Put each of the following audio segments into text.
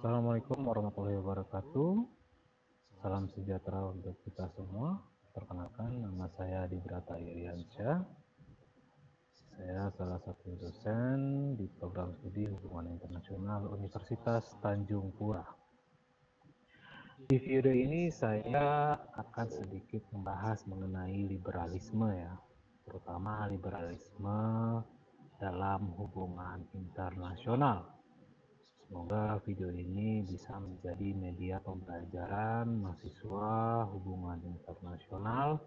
Assalamualaikum warahmatullahi wabarakatuh. Salam sejahtera untuk kita semua. Perkenalkan, nama saya Adi Brata Iriansyah. Saya salah satu dosen di program studi Hubungan Internasional Universitas Tanjung Pura. Di video ini saya akan sedikit membahas mengenai liberalisme ya, terutama liberalisme dalam hubungan internasional. Semoga video ini bisa menjadi media pembelajaran mahasiswa hubungan internasional,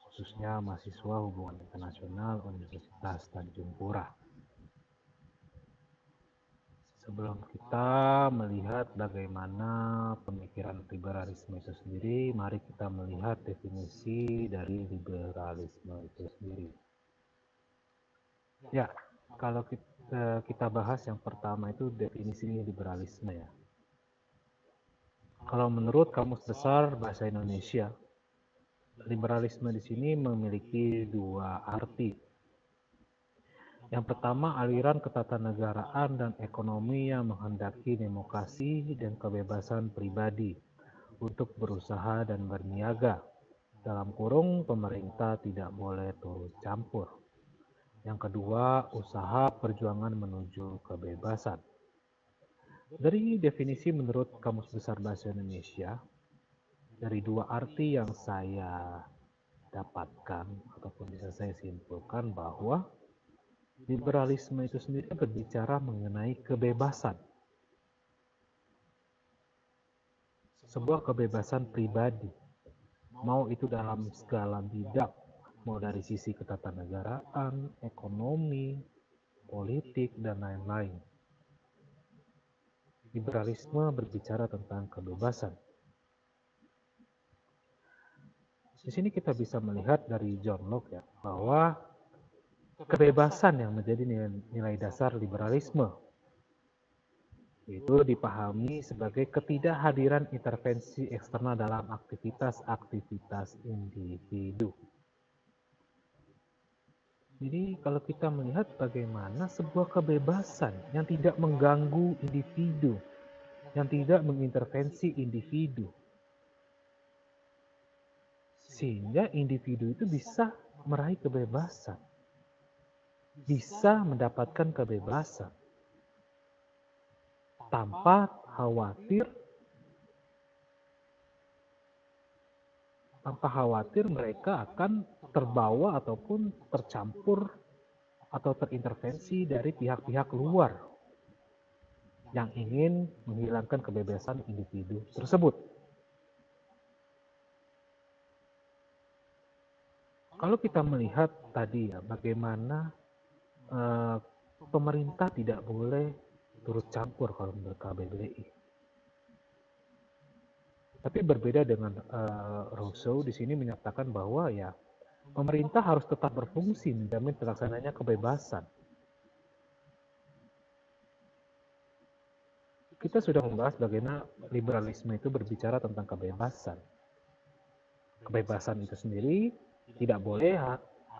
khususnya mahasiswa hubungan internasional Universitas Tanjung Pura. Sebelum kita melihat bagaimana pemikiran liberalisme itu sendiri, mari kita melihat definisi dari liberalisme itu sendiri. Ya, kalau kita bahas yang pertama itu definisi liberalisme ya. Kalau menurut Kamus Besar Bahasa Indonesia, liberalisme di sini memiliki dua arti. Yang pertama, aliran ketatanegaraan dan ekonomi yang menghendaki demokrasi dan kebebasan pribadi untuk berusaha dan berniaga. Dalam kurung, pemerintah tidak boleh turut campur. Yang kedua, usaha perjuangan menuju kebebasan. Dari definisi menurut Kamus Besar Bahasa Indonesia, dari dua arti yang saya dapatkan ataupun bisa saya simpulkan bahwa liberalisme itu sendiri berbicara mengenai kebebasan. Sebuah kebebasan pribadi, mau itu dalam segala bidang, mau dari sisi ketatanegaraan, ekonomi, politik, dan lain-lain. Liberalisme berbicara tentang kebebasan. Di sini kita bisa melihat dari John Locke ya, bahwa kebebasan yang menjadi nilai dasar liberalisme itu dipahami sebagai ketidakhadiran intervensi eksternal dalam aktivitas-aktivitas individu. Jadi kalau kita melihat bagaimana sebuah kebebasan yang tidak mengganggu individu, yang tidak mengintervensi individu, sehingga individu itu bisa meraih kebebasan, bisa mendapatkan kebebasan tanpa khawatir mereka akan terbawa ataupun tercampur atau terintervensi dari pihak-pihak luar yang ingin menghilangkan kebebasan individu tersebut. Kalau kita melihat tadi ya, bagaimana pemerintah tidak boleh turut campur kalau menurut KBBI. Tapi berbeda dengan Rousseau di sini menyatakan bahwa ya pemerintah harus tetap berfungsi menjamin terlaksananya kebebasan. Kita sudah membahas bagaimana liberalisme itu berbicara tentang kebebasan. Kebebasan itu sendiri tidak boleh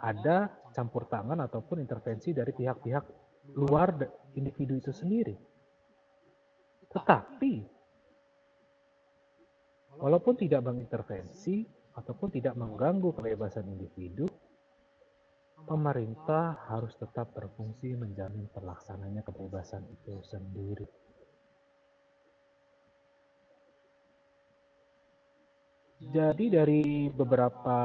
ada campur tangan ataupun intervensi dari pihak-pihak luar individu itu sendiri. Tetapi walaupun tidak mengintervensi ataupun tidak mengganggu kebebasan individu, pemerintah harus tetap berfungsi menjamin terlaksananya kebebasan itu sendiri. Jadi dari beberapa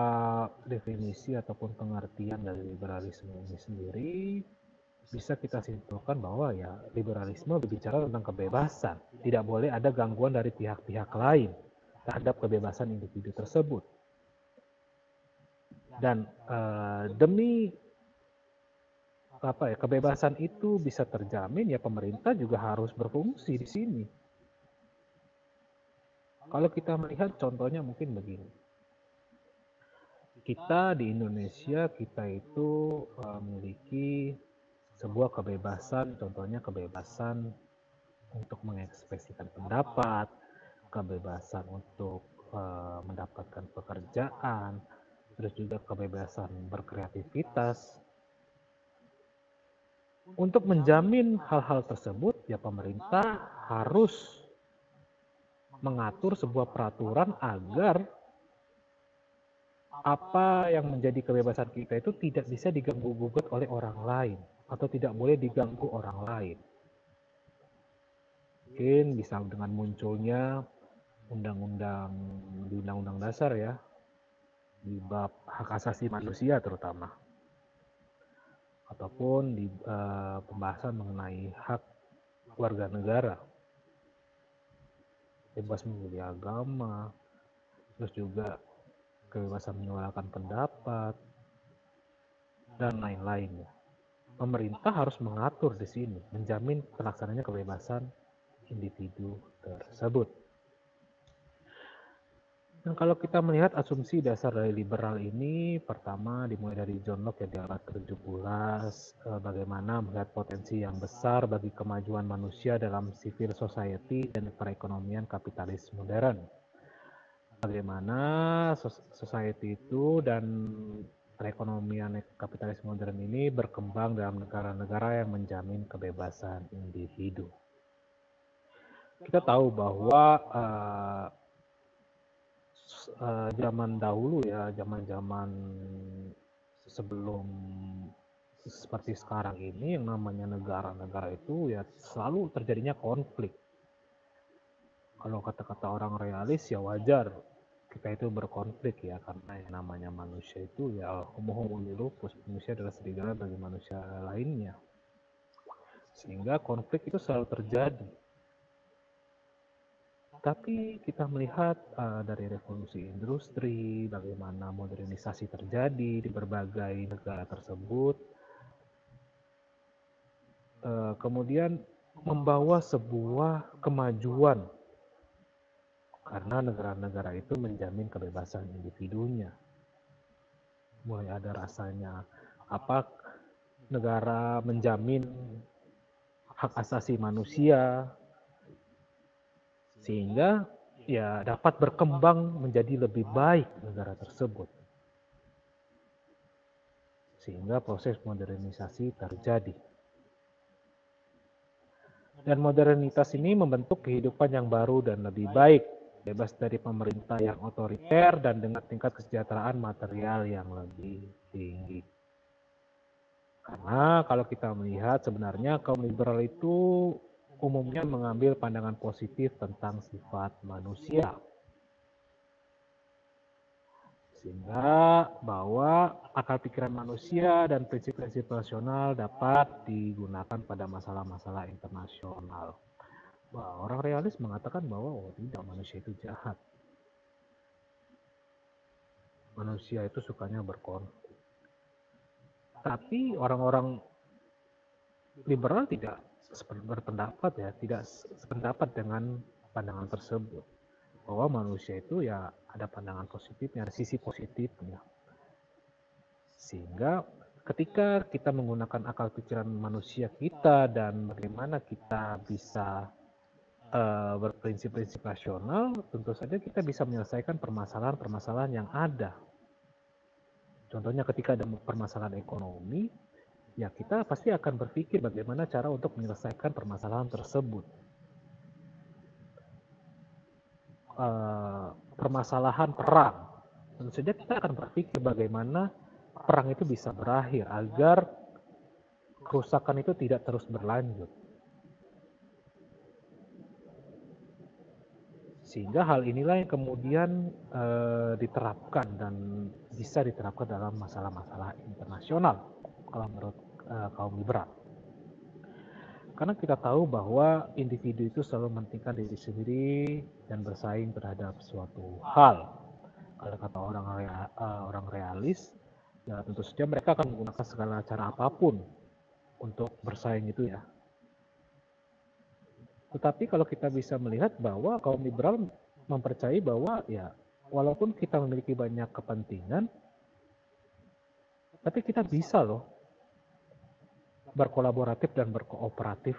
definisi ataupun pengertian dari liberalisme ini sendiri, bisa kita simpulkan bahwa ya liberalisme berbicara tentang kebebasan. Tidak boleh ada gangguan dari pihak-pihak lain terhadap kebebasan individu tersebut. Dan demi kebebasan itu bisa terjamin, ya pemerintah juga harus berfungsi di sini. Kalau kita melihat contohnya mungkin begini. Kita di Indonesia, kita itu memiliki sebuah kebebasan, contohnya kebebasan untuk mengekspresikan pendapat, kebebasan untuk mendapatkan pekerjaan, terus juga kebebasan berkreativitas. Untuk menjamin hal-hal tersebut, ya pemerintah harus mengatur sebuah peraturan agar apa yang menjadi kebebasan kita itu tidak bisa diganggu-gugat oleh orang lain atau tidak boleh diganggu orang lain. Mungkin bisa dengan munculnya undang-undang di Undang-Undang Dasar ya, di bab hak asasi manusia terutama, ataupun di pembahasan mengenai hak warga negara, bebas memilih agama, terus juga kebebasan menyuarakan pendapat, dan lain-lainnya. Pemerintah harus mengatur di sini, menjamin pelaksananya kebebasan individu tersebut. Dan kalau kita melihat asumsi dasar dari liberal ini, pertama dimulai dari John Locke ya, di abad ke-17, bagaimana melihat potensi yang besar bagi kemajuan manusia dalam civil society dan perekonomian kapitalis modern. Bagaimana society itu dan perekonomian kapitalis modern ini berkembang dalam negara-negara yang menjamin kebebasan individu. Kita tahu bahwa zaman dahulu ya, zaman-zaman sebelum seperti sekarang ini, yang namanya negara-negara itu ya selalu terjadinya konflik. Kalau kata-kata orang realis ya wajar kita itu berkonflik ya, karena yang namanya manusia itu ya homo lupus, manusia adalah serigala bagi manusia lainnya. Sehingga konflik itu selalu terjadi. Tapi kita melihat dari revolusi industri, bagaimana modernisasi terjadi di berbagai negara tersebut, kemudian membawa sebuah kemajuan karena negara-negara itu menjamin kebebasan individunya. Mulai ada rasanya apa negara menjamin hak asasi manusia, sehingga ya dapat berkembang menjadi lebih baik negara tersebut. Sehingga proses modernisasi terjadi. Dan modernitas ini membentuk kehidupan yang baru dan lebih baik, bebas dari pemerintah yang otoriter dan dengan tingkat kesejahteraan material yang lebih tinggi. Karena kalau kita melihat sebenarnya kaum liberal itu umumnya mengambil pandangan positif tentang sifat manusia. Sehingga bahwa akal pikiran manusia dan prinsip-prinsip rasional dapat digunakan pada masalah-masalah internasional. Orang realis mengatakan bahwa tidak, manusia itu jahat. Manusia itu sukanya berkonflik. Tapi orang-orang liberal tidak berpendapat ya, tidak sependapat dengan pandangan tersebut. Bahwa manusia itu ya ada pandangan positifnya, ada sisi positifnya. Sehingga ketika kita menggunakan akal pikiran manusia kita dan bagaimana kita bisa berprinsip-prinsip rasional, tentu saja kita bisa menyelesaikan permasalahan-permasalahan yang ada. Contohnya ketika ada permasalahan ekonomi, ya kita pasti akan berpikir bagaimana cara untuk menyelesaikan permasalahan tersebut. Permasalahan perang, tentu saja kita akan berpikir bagaimana perang itu bisa berakhir agar kerusakan itu tidak terus berlanjut. Sehingga hal inilah yang kemudian diterapkan dan bisa diterapkan dalam masalah-masalah internasional kalau menurut kaum liberal. Karena kita tahu bahwa individu itu selalu mementingkan diri sendiri dan bersaing terhadap suatu hal. Kalau kata orang realis, ya tentu saja mereka akan menggunakan segala cara apapun untuk bersaing itu ya. Tetapi kalau kita bisa melihat bahwa kaum liberal mempercayai bahwa ya walaupun kita memiliki banyak kepentingan, tapi kita bisa loh berkolaboratif dan berkooperatif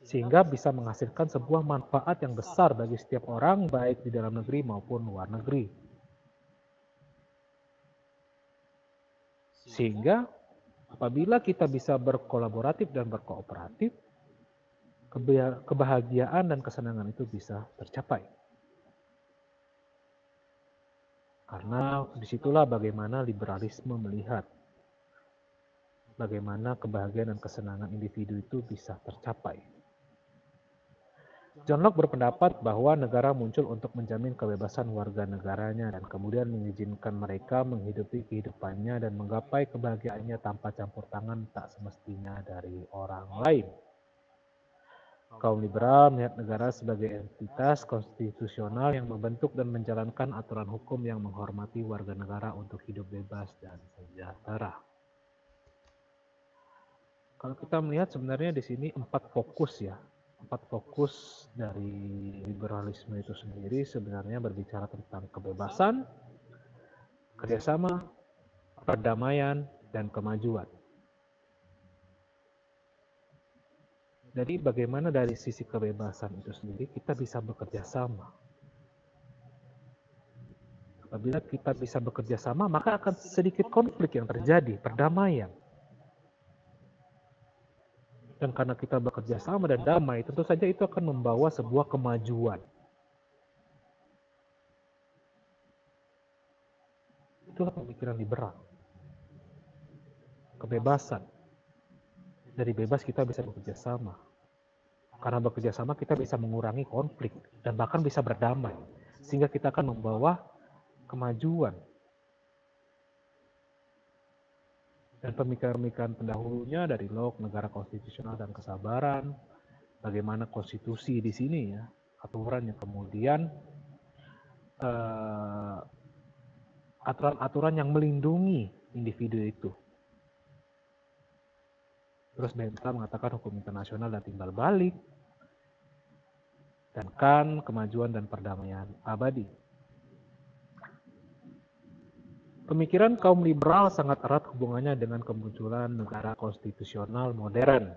sehingga bisa menghasilkan sebuah manfaat yang besar bagi setiap orang baik di dalam negeri maupun luar negeri. Sehingga Apabila kita bisa berkolaboratif dan berkooperatif, kebahagiaan dan kesenangan itu bisa tercapai. Karena disitulah bagaimana liberalisme melihat bagaimana kebahagiaan dan kesenangan individu itu bisa tercapai. John Locke berpendapat bahwa negara muncul untuk menjamin kebebasan warga negaranya dan kemudian mengizinkan mereka menghidupi kehidupannya dan menggapai kebahagiaannya tanpa campur tangan tak semestinya dari orang lain. Kaum liberal melihat negara sebagai entitas konstitusional yang membentuk dan menjalankan aturan hukum yang menghormati warga negara untuk hidup bebas dan sejahtera. Kalau kita melihat sebenarnya di sini 4 fokus ya. 4 fokus dari liberalisme itu sendiri sebenarnya berbicara tentang kebebasan, kerjasama, perdamaian, dan kemajuan. Jadi bagaimana dari sisi kebebasan itu sendiri kita bisa bekerja sama. Apabila kita bisa bekerja sama, maka akan sedikit konflik yang terjadi, perdamaian. Dan karena kita bekerja sama dan damai, tentu saja itu akan membawa sebuah kemajuan. Itulah pemikiran liberal. Kebebasan. Dari bebas kita bisa bekerja sama. Karena bekerja sama kita bisa mengurangi konflik dan bahkan bisa berdamai. Sehingga kita akan membawa kemajuan. Dan pemikiran-pemikiran pendahulunya dari Locke, negara konstitusional dan kesabaran, bagaimana konstitusi di sini ya, aturan yang kemudian aturan-aturan yang melindungi individu itu. Terus Bentham mengatakan hukum internasional dan timbal balik, dan kan kemajuan dan perdamaian abadi. Pemikiran kaum liberal sangat erat hubungannya dengan kemunculan negara konstitusional modern.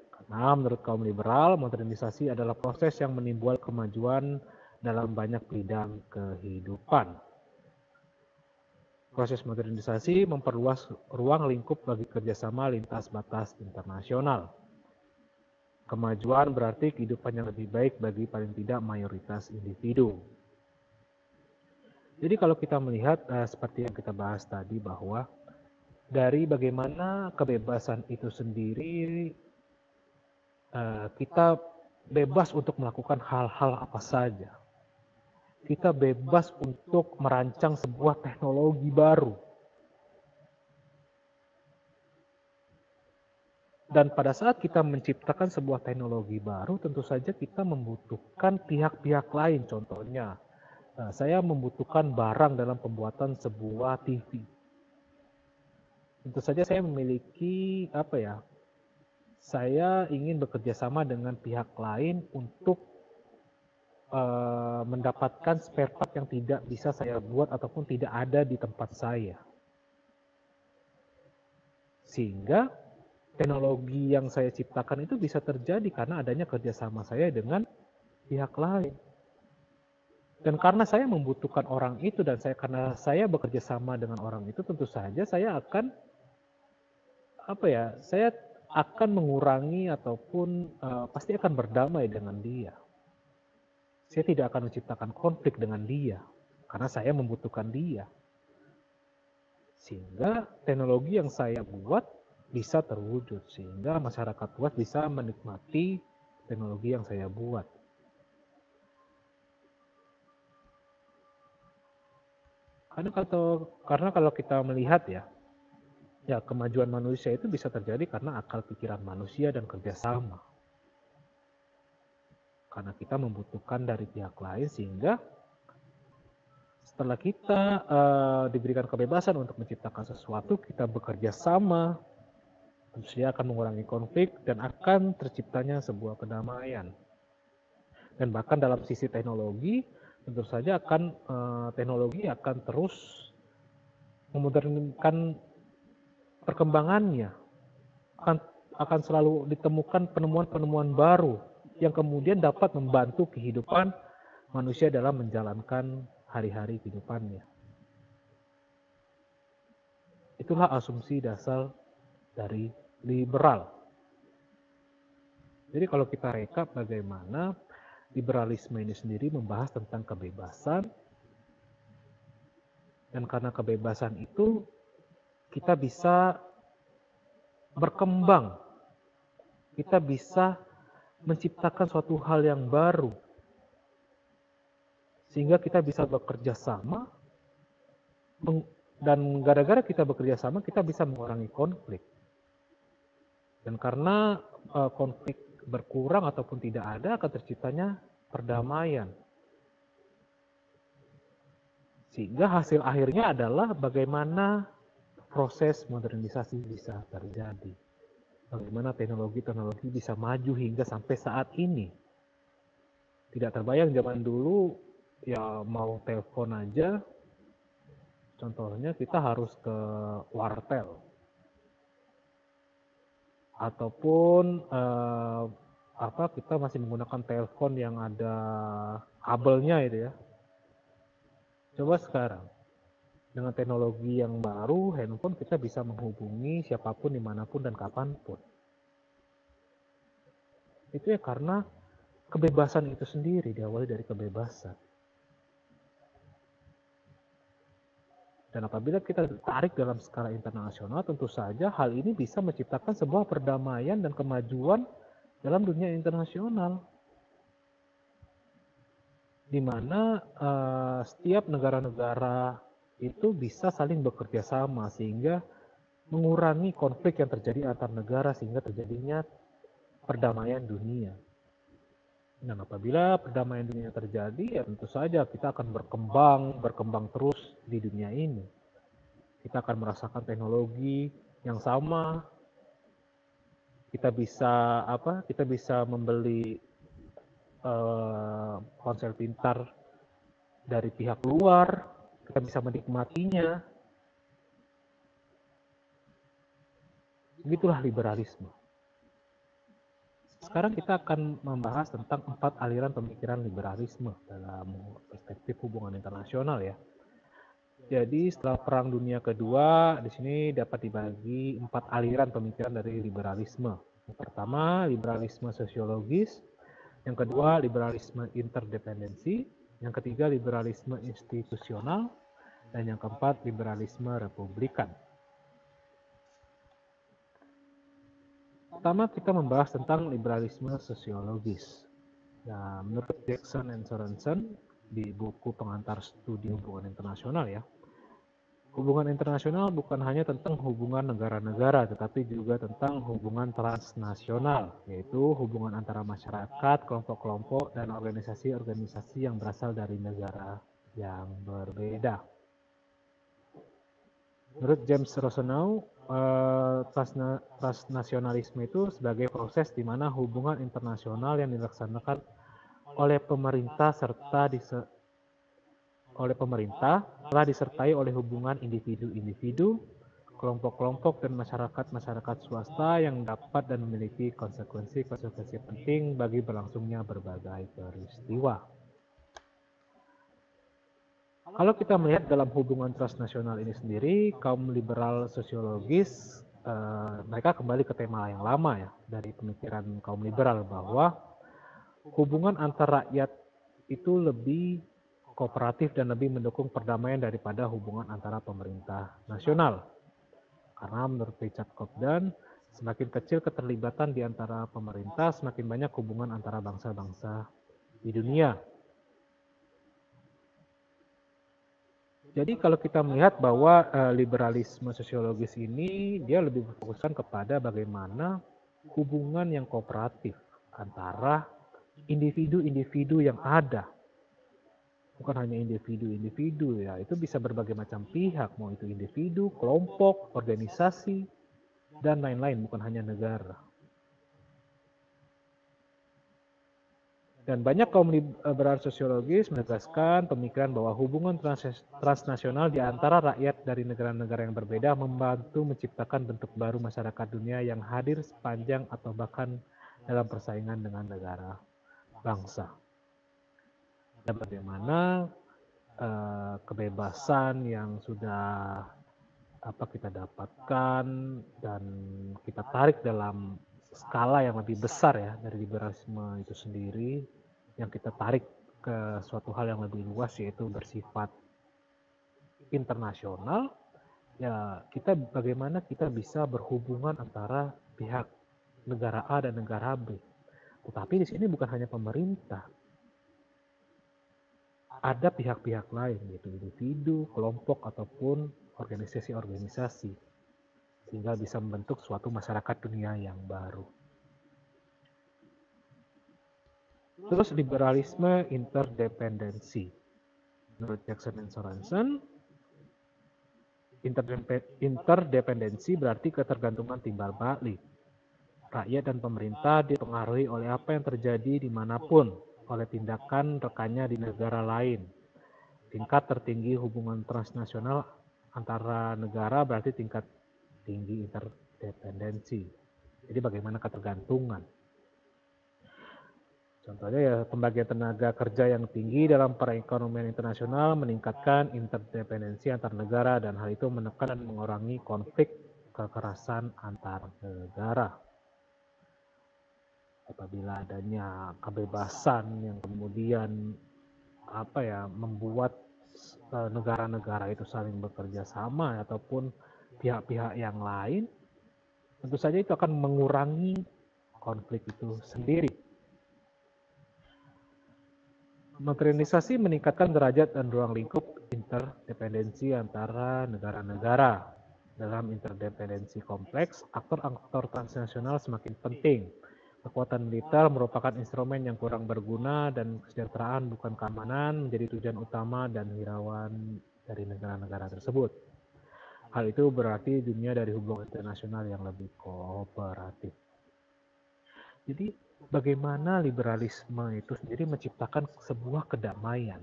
Karena menurut kaum liberal, modernisasi adalah proses yang menimbulkan kemajuan dalam banyak bidang kehidupan. Proses modernisasi memperluas ruang lingkup bagi kerjasama lintas batas internasional. Kemajuan berarti kehidupan yang lebih baik bagi paling tidak mayoritas individu. Jadi kalau kita melihat seperti yang kita bahas tadi bahwa dari bagaimana kebebasan itu sendiri kita bebas untuk melakukan hal-hal apa saja. Kita bebas untuk merancang sebuah teknologi baru. Dan pada saat kita menciptakan sebuah teknologi baru, tentu saja kita membutuhkan pihak-pihak lain. Contohnya, saya membutuhkan barang dalam pembuatan sebuah TV. Tentu saja saya memiliki saya ingin bekerja sama dengan pihak lain untuk mendapatkan spare part yang tidak bisa saya buat ataupun tidak ada di tempat saya. Sehingga teknologi yang saya ciptakan itu bisa terjadi karena adanya kerjasama saya dengan pihak lain. Dan karena saya membutuhkan orang itu dan karena saya bekerja sama dengan orang itu, tentu saja saya akan saya akan mengurangi ataupun pasti akan berdamai dengan dia. Saya tidak akan menciptakan konflik dengan dia karena saya membutuhkan dia. Sehingga teknologi yang saya buat bisa terwujud sehingga masyarakat luas bisa menikmati teknologi yang saya buat. Karena kalau kita melihat ya kemajuan manusia itu bisa terjadi karena akal pikiran manusia dan kerjasama. Karena kita membutuhkan dari pihak lain sehingga setelah kita diberikan kebebasan untuk menciptakan sesuatu, kita bekerja sama, tentu saja akan mengurangi konflik dan akan terciptanya sebuah kedamaian. Dan bahkan dalam sisi teknologi, tentu saja teknologi akan terus memodernkan perkembangannya. Akan selalu ditemukan penemuan-penemuan baru yang kemudian dapat membantu kehidupan manusia dalam menjalankan hari-hari kehidupannya. Itulah asumsi dasar dari liberal. Jadi kalau kita rekap bagaimana liberalisme ini sendiri membahas tentang kebebasan, dan karena kebebasan itu kita bisa berkembang, kita bisa menciptakan suatu hal yang baru, sehingga kita bisa bekerja sama, dan gara-gara kita bekerja sama kita bisa mengurangi konflik. Dan karena konflik berkurang ataupun tidak ada, akan terciptanya perdamaian. Sehingga hasil akhirnya adalah bagaimana proses modernisasi bisa terjadi. Bagaimana teknologi-teknologi bisa maju hingga sampai saat ini. Tidak terbayang zaman dulu, ya mau telepon aja, contohnya kita harus ke wartel. Ataupun kita masih menggunakan telepon yang ada kabelnya itu ya. Coba sekarang dengan teknologi yang baru, handphone kita bisa menghubungi siapapun dimanapun dan kapanpun. Itu ya karena kebebasan itu sendiri diawali dari kebebasan. Dan apabila kita tarik dalam skala internasional, tentu saja hal ini bisa menciptakan sebuah perdamaian dan kemajuan dalam dunia internasional, di mana setiap negara-negara itu bisa saling bekerja sama sehingga mengurangi konflik yang terjadi antar negara sehingga terjadinya perdamaian dunia. Dan apabila perdamaian dunia terjadi, ya tentu saja kita akan berkembang terus di dunia ini. Kita akan merasakan teknologi yang sama. Kita bisa membeli ponsel pintar dari pihak luar, kita bisa menikmatinya. Begitulah liberalisme. Sekarang kita akan membahas tentang 4 aliran pemikiran liberalisme dalam perspektif hubungan internasional ya. Jadi setelah Perang Dunia Kedua, di sini dapat dibagi 4 aliran pemikiran dari liberalisme. Yang pertama, liberalisme sosiologis. Yang kedua, liberalisme interdependensi. Yang ketiga, liberalisme institusional. Dan yang keempat, liberalisme republikan. Pertama, kita membahas tentang liberalisme sosiologis. Nah, menurut Jackson and Sorensen di buku pengantar studi hubungan internasional ya, hubungan internasional bukan hanya tentang hubungan negara-negara, tetapi juga tentang hubungan transnasional, yaitu hubungan antara masyarakat, kelompok-kelompok, dan organisasi-organisasi yang berasal dari negara yang berbeda. Menurut James Rosenau, transnasionalisme itu sebagai proses di mana hubungan internasional yang dilaksanakan oleh pemerintah telah disertai oleh hubungan individu-individu, kelompok-kelompok, dan masyarakat-masyarakat swasta yang dapat dan memiliki konsekuensi-konsekuensi penting bagi berlangsungnya berbagai peristiwa. Kalau kita melihat dalam hubungan transnasional ini sendiri, kaum liberal sosiologis, mereka kembali ke tema yang lama ya, dari pemikiran kaum liberal bahwa hubungan antar rakyat itu lebih kooperatif dan lebih mendukung perdamaian daripada hubungan antara pemerintah nasional. Karena menurut Richard Cobden, semakin kecil keterlibatan di antara pemerintah, semakin banyak hubungan antara bangsa-bangsa di dunia. Jadi kalau kita melihat bahwa liberalisme sosiologis ini dia lebih berfokuskan kepada bagaimana hubungan yang kooperatif antara individu-individu yang ada. Bukan hanya individu-individu ya, itu bisa berbagai macam pihak, mau itu individu, kelompok, organisasi, dan lain-lain, bukan hanya negara. Dan banyak kaum liberal sosiologis menegaskan pemikiran bahwa hubungan transnasional di antara rakyat dari negara-negara yang berbeda membantu menciptakan bentuk baru masyarakat dunia yang hadir sepanjang atau bahkan dalam persaingan dengan negara bangsa. Dan bagaimana kebebasan yang sudah apa kita dapatkan dan kita tarik dalam skala yang lebih besar ya dari liberalisme itu sendiri, yang kita tarik ke suatu hal yang lebih luas yaitu bersifat internasional, ya kita bagaimana kita bisa berhubungan antara pihak negara A dan negara B. Tetapi di sini bukan hanya pemerintah, ada pihak-pihak lain yaitu individu, kelompok ataupun organisasi-organisasi, sehingga bisa membentuk suatu masyarakat dunia yang baru. Terus liberalisme interdependensi. Menurut Jackson dan Sorensen, interdependensi berarti ketergantungan timbal balik. Rakyat dan pemerintah dipengaruhi oleh apa yang terjadi dimanapun, oleh tindakan rekannya di negara lain. Tingkat tertinggi hubungan transnasional antara negara berarti tingkat tinggi interdependensi. Jadi bagaimana ketergantungan. Contohnya ya pembagian tenaga kerja yang tinggi dalam perekonomian internasional meningkatkan interdependensi antar negara dan hal itu menekan dan mengurangi konflik kekerasan antar negara. Apabila adanya kebebasan yang kemudian membuat negara-negara itu saling bekerja sama ataupun pihak-pihak yang lain, tentu saja itu akan mengurangi konflik itu sendiri. Materialisasi meningkatkan derajat dan ruang lingkup interdependensi antara negara-negara. Dalam interdependensi kompleks, aktor-aktor transnasional semakin penting. Kekuatan militer merupakan instrumen yang kurang berguna dan kesejahteraan bukan keamanan menjadi tujuan utama dan hirauan dari negara-negara tersebut. Hal itu berarti dunia dari hubungan internasional yang lebih kooperatif. Jadi bagaimana liberalisme itu sendiri menciptakan sebuah kedamaian.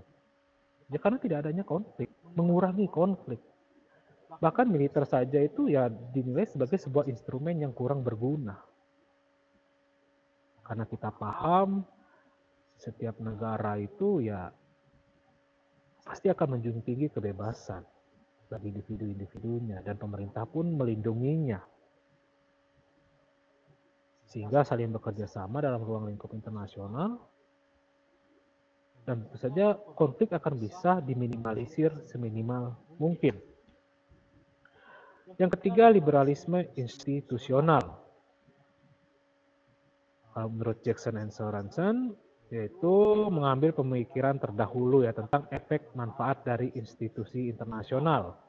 Ya karena tidak adanya konflik, mengurangi konflik. Bahkan militer saja itu ya dinilai sebagai sebuah instrumen yang kurang berguna. Karena kita paham setiap negara itu ya pasti akan menjunjung tinggi kebebasan bagi individu-individunya dan pemerintah pun melindunginya. Sehingga saling bekerja sama dalam ruang lingkup internasional dan tentu saja konflik akan bisa diminimalisir seminimal mungkin. Yang ketiga, liberalisme institusional. Menurut Jackson and Sorensen, yaitu mengambil pemikiran terdahulu ya tentang efek manfaat dari institusi internasional.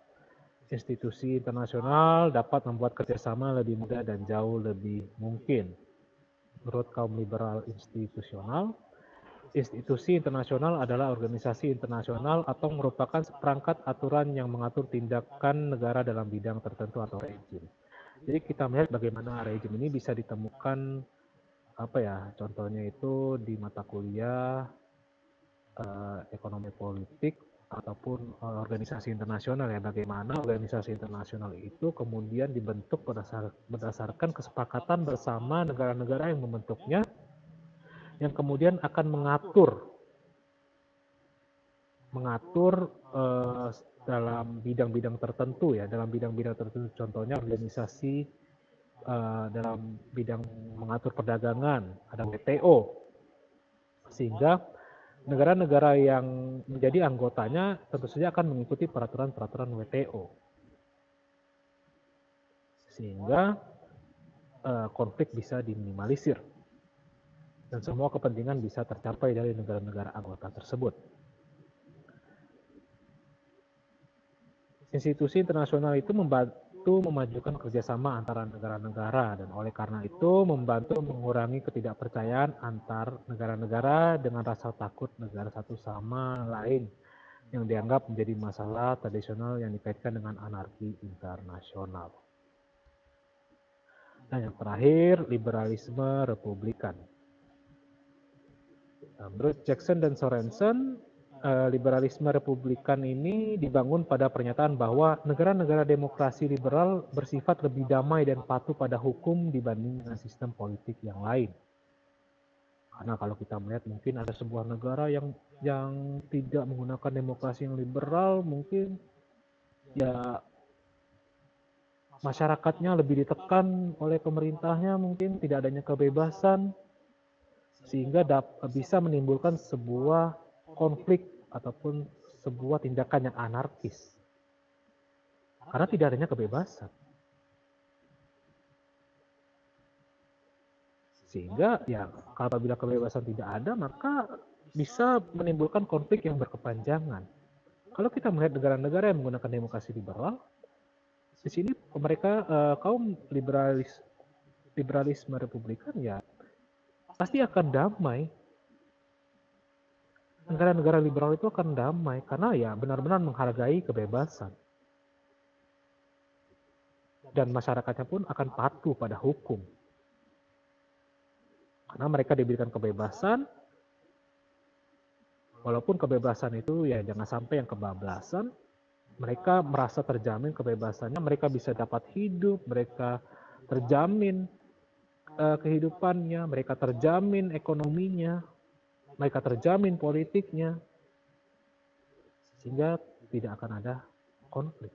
Institusi internasional dapat membuat kerjasama lebih mudah dan jauh lebih mungkin. Menurut kaum liberal institusional, institusi internasional adalah organisasi internasional atau merupakan seperangkat aturan yang mengatur tindakan negara dalam bidang tertentu atau rejim. Jadi kita melihat bagaimana rejim ini bisa ditemukan contohnya itu di mata kuliah ekonomi politik ataupun organisasi internasional ya, bagaimana organisasi internasional itu kemudian dibentuk berdasarkan kesepakatan bersama negara-negara yang membentuknya, yang kemudian akan mengatur dalam bidang-bidang tertentu ya, dalam bidang-bidang tertentu, contohnya organisasi dalam bidang mengatur perdagangan, ada WTO, sehingga negara-negara yang menjadi anggotanya tentu saja akan mengikuti peraturan-peraturan WTO, sehingga konflik bisa diminimalisir dan semua kepentingan bisa tercapai dari negara-negara anggota tersebut. Institusi internasional itu membantu memajukan kerjasama antara negara-negara dan oleh karena itu membantu mengurangi ketidakpercayaan antar negara-negara dengan rasa takut negara satu sama lain yang dianggap menjadi masalah tradisional yang dikaitkan dengan anarki internasional. Dan yang terakhir, liberalisme republikan. Menurut Jackson dan Sorensen, liberalisme republikan ini dibangun pada pernyataan bahwa negara-negara demokrasi liberal bersifat lebih damai dan patuh pada hukum dibanding dengan sistem politik yang lain. Karena kalau kita melihat mungkin ada sebuah negara yang tidak menggunakan demokrasi yang liberal, mungkin ya masyarakatnya lebih ditekan oleh pemerintahnya, mungkin tidak adanya kebebasan, sehingga bisa menimbulkan sebuah konflik ataupun sebuah tindakan yang anarkis. Karena tidak adanya kebebasan. Sehingga ya apabila kebebasan tidak ada, maka bisa menimbulkan konflik yang berkepanjangan. Kalau kita melihat negara-negara yang menggunakan demokrasi liberal, di sini mereka kaum liberalisme republikan ya pasti akan damai. Negara-negara liberal itu akan damai karena ya benar-benar menghargai kebebasan. Dan masyarakatnya pun akan patuh pada hukum. Karena mereka diberikan kebebasan, walaupun kebebasan itu ya jangan sampai yang kebablasan, mereka merasa terjamin kebebasannya, mereka bisa dapat hidup, mereka terjamin kehidupannya, mereka terjamin ekonominya, mereka terjamin politiknya, sehingga tidak akan ada konflik.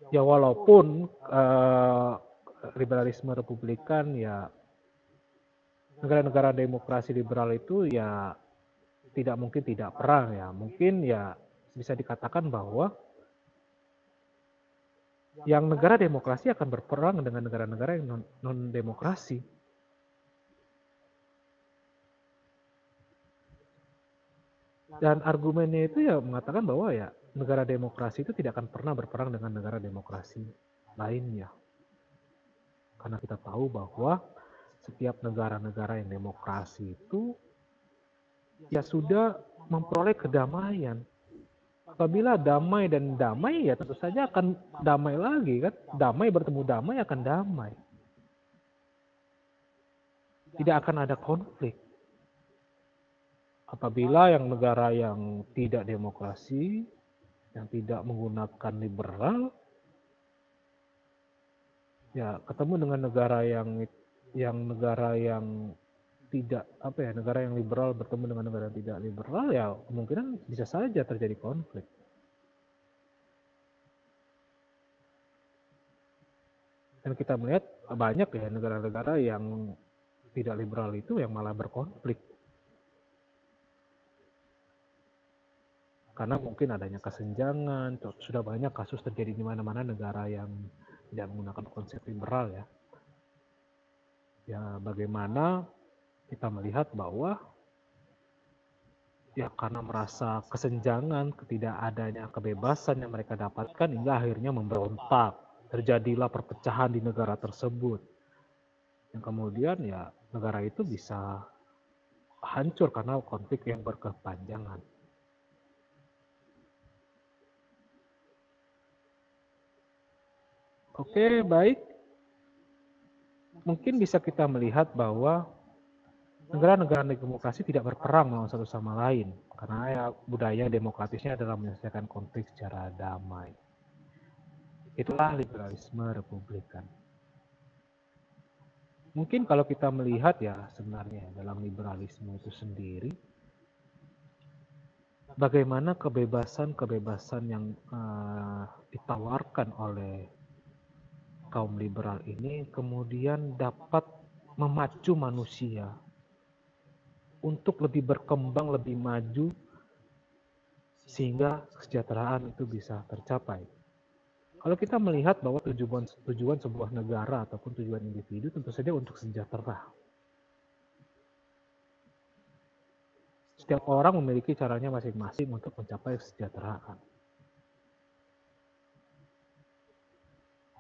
Ya walaupun liberalisme republikan ya negara-negara demokrasi liberal itu ya tidak mungkin tidak perang ya, mungkin ya bisa dikatakan bahwa yang negara demokrasi akan berperang dengan negara-negara yang non-demokrasi. Dan argumennya itu ya mengatakan bahwa ya negara demokrasi itu tidak akan pernah berperang dengan negara demokrasi lainnya. Karena kita tahu bahwa setiap negara-negara yang demokrasi itu ya sudah memperoleh kedamaian. Apabila damai dan damai ya tentu saja akan damai lagi kan. Damai bertemu damai akan damai. Tidak akan ada konflik. Apabila yang negara yang tidak demokrasi, yang tidak menggunakan liberal, ya ketemu dengan negara yang tidak negara yang liberal bertemu dengan negara yang tidak liberal ya kemungkinan bisa saja terjadi konflik. Dan kita melihat banyak ya negara-negara yang tidak liberal itu yang malah berkonflik. Karena mungkin adanya kesenjangan, sudah banyak kasus terjadi di mana-mana negara yang tidak menggunakan konsep liberal ya. Ya bagaimana kita melihat bahwa ya karena merasa kesenjangan, ketidakadanya kebebasan yang mereka dapatkan hingga akhirnya memberontak. Terjadilah perpecahan di negara tersebut. Yang kemudian ya negara itu bisa hancur karena konflik yang berkepanjangan. Oke, baik. Mungkin bisa kita melihat bahwa negara-negara demokrasi tidak berperang melawan satu sama lain. Karena ya budaya demokratisnya adalah menyelesaikan konflik secara damai. Itulah liberalisme republikan. Mungkin kalau kita melihat ya sebenarnya dalam liberalisme itu sendiri, bagaimana kebebasan-kebebasan yang ditawarkan oleh kaum liberal ini kemudian dapat memacu manusia untuk lebih berkembang, lebih maju, sehingga kesejahteraan itu bisa tercapai. Kalau kita melihat bahwa tujuan sebuah negara ataupun tujuan individu tentu saja untuk sejahtera. Setiap orang memiliki caranya masing-masing untuk mencapai kesejahteraan.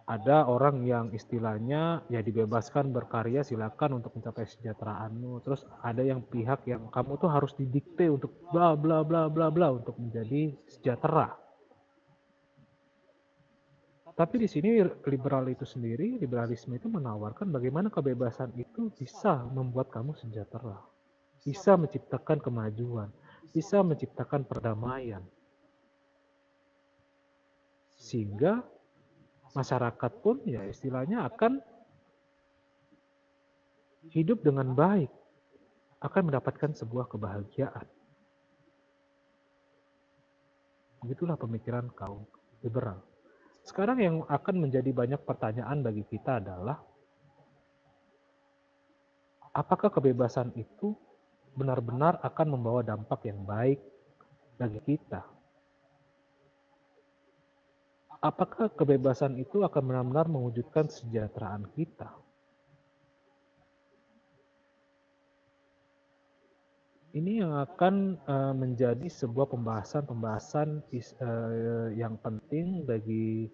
Ada orang yang istilahnya ya dibebaskan berkarya silakan untuk mencapai kesejahteraanmu. Terus ada yang pihak yang kamu tuh harus didikte untuk bla bla bla bla bla untuk menjadi sejahtera. Tapi di sini liberalisme itu menawarkan bagaimana kebebasan itu bisa membuat kamu sejahtera. Bisa menciptakan kemajuan, bisa menciptakan perdamaian. Sehingga masyarakat pun ya istilahnya akan hidup dengan baik, akan mendapatkan sebuah kebahagiaan. Begitulah pemikiran kaum liberal. Sekarang yang akan menjadi banyak pertanyaan bagi kita adalah, apakah kebebasan itu benar-benar akan membawa dampak yang baik bagi kita? Apakah kebebasan itu akan benar-benar mewujudkan kesejahteraan kita? Ini yang akan menjadi sebuah pembahasan yang penting bagi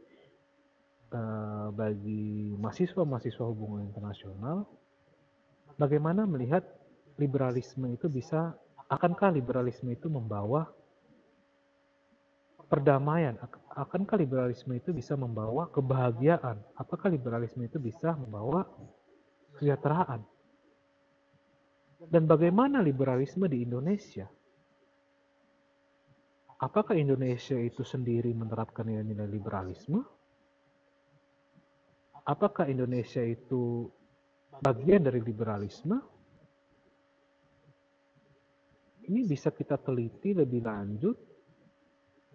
mahasiswa-mahasiswa hubungan internasional. Bagaimana melihat liberalisme itu akankah liberalisme itu membawa perdamaian? Akankah liberalisme itu bisa membawa kebahagiaan? Apakah liberalisme itu bisa membawa kesejahteraan? Dan bagaimana liberalisme di Indonesia? Apakah Indonesia itu sendiri menerapkan nilai-nilai liberalisme? Apakah Indonesia itu bagian dari liberalisme? Ini bisa kita teliti lebih lanjut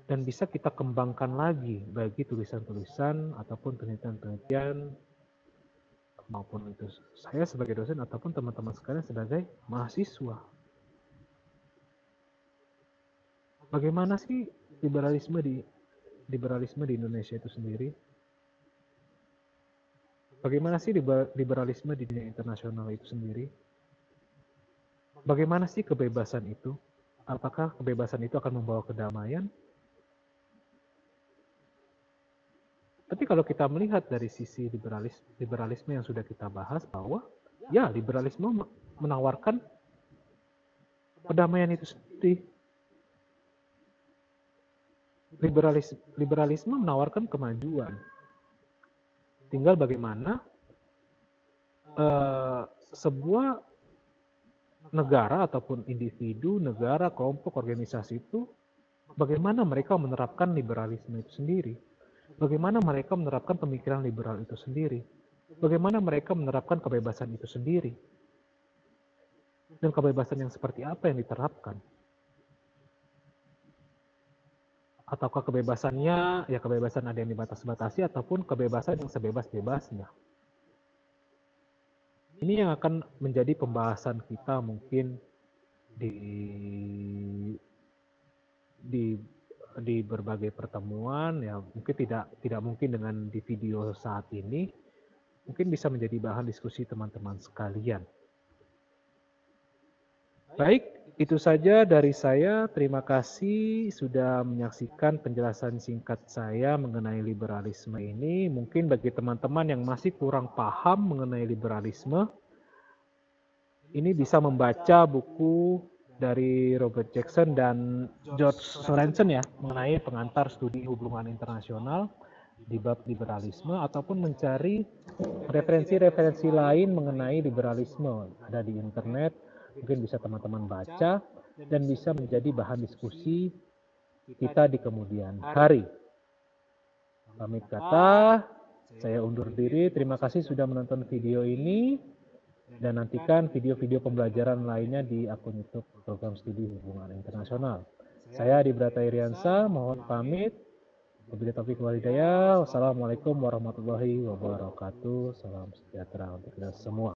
dan bisa kita kembangkan lagi bagi tulisan-tulisan ataupun penelitian-penelitian, maupun itu saya sebagai dosen ataupun teman-teman sekalian sebagai mahasiswa. Bagaimana sih liberalisme di Indonesia itu sendiri? Bagaimana sih liberalisme di dunia internasional itu sendiri? Bagaimana sih kebebasan itu? Apakah kebebasan itu akan membawa kedamaian? Tapi kalau kita melihat dari sisi liberalisme yang sudah kita bahas, bahwa ya liberalisme menawarkan perdamaian itu sendiri. Liberalisme menawarkan kemajuan. Tinggal bagaimana sebuah negara ataupun individu, negara, kelompok, organisasi itu, bagaimana mereka menerapkan liberalisme itu sendiri. Bagaimana mereka menerapkan pemikiran liberal itu sendiri. Bagaimana mereka menerapkan kebebasan itu sendiri. Dan kebebasan yang seperti apa yang diterapkan. Ataukah kebebasannya, ya kebebasan ada yang dibatas-batasi, ataupun kebebasan yang sebebas-bebasnya. Ini yang akan menjadi pembahasan kita mungkin di berbagai pertemuan, ya mungkin tidak mungkin dengan di video saat ini, mungkin bisa menjadi bahan diskusi teman-teman sekalian. Baik, itu saja dari saya. Terima kasih sudah menyaksikan penjelasan singkat saya mengenai liberalisme ini. Mungkin bagi teman-teman yang masih kurang paham mengenai liberalisme, ini bisa membaca buku dari Robert Jackson dan George Sorensen ya, mengenai pengantar studi hubungan internasional di bab liberalisme, ataupun mencari referensi-referensi lain mengenai liberalisme. Ada di internet, mungkin bisa teman-teman baca dan bisa menjadi bahan diskusi kita di kemudian hari. Pamit kata, saya undur diri. Terima kasih sudah menonton video ini. Dan nantikan video-video pembelajaran lainnya di akun YouTube Program Studi Hubungan Internasional. Saya Adi Brata Iriansa, mohon pamit. Wabillahi taufiq wal hidayah. Wassalamualaikum warahmatullahi wabarakatuh. Salam sejahtera untuk kita semua.